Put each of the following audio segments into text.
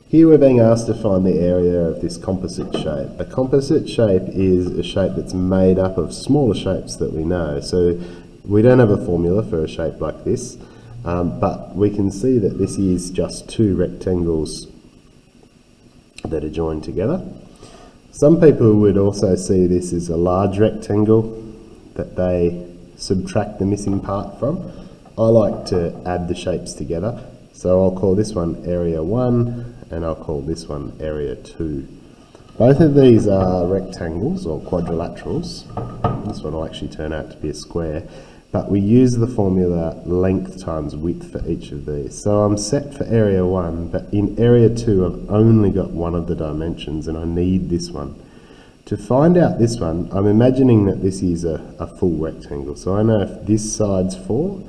Here we're being asked to find the area of this composite shape. A composite shape is a shape that's made up of smaller shapes that we know. So we don't have a formula for a shape like this, but we can see that this is just two rectangles that are joined together. Some people would also see this as a large rectangle that they subtract the missing part from. I like to add the shapes together, so I'll call this one area 1 and I'll call this one area 2. Both of these are rectangles or quadrilaterals. This one will actually turn out to be a square, but we use the formula length times width for each of these. So I'm set for area 1, but in area 2 I've only got one of the dimensions and I need this one. To find out this one, I'm imagining that this is a full rectangle. So I know if this side's 4,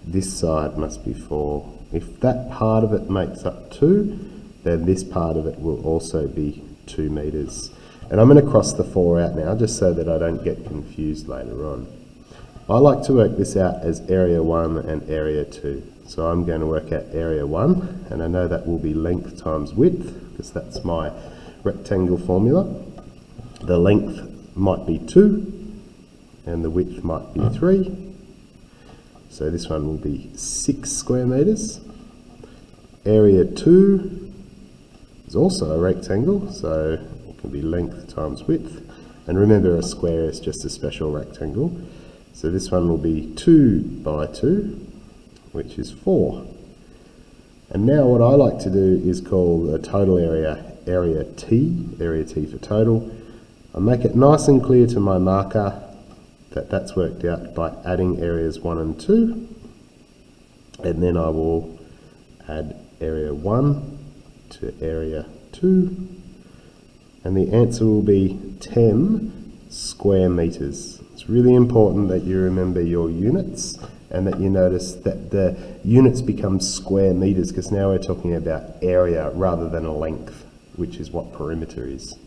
this side must be 4. If that part of it makes up 2, then this part of it will also be 2 meters. And I'm going to cross the 4 out now just so that I don't get confused later on. I like to work this out as area 1 and area 2. So I'm going to work out area 1, and I know that will be length times width because that's my rectangle formula. The length might be 2 and the width might be 3. So this one will be 6 square meters. Area 2 is also a rectangle, so it can be length times width. And remember, a square is just a special rectangle. So this one will be 2 by 2, which is 4. And now what I like to do is call the total area area T for total. I make it nice and clear to my marker that that's worked out by adding areas 1 and 2. And then I will add area 1 to area 2, and the answer will be 10 square meters. It's really important that you remember your units and that you notice that the units become square meters because now we're talking about area rather than a length, which is what perimeter is.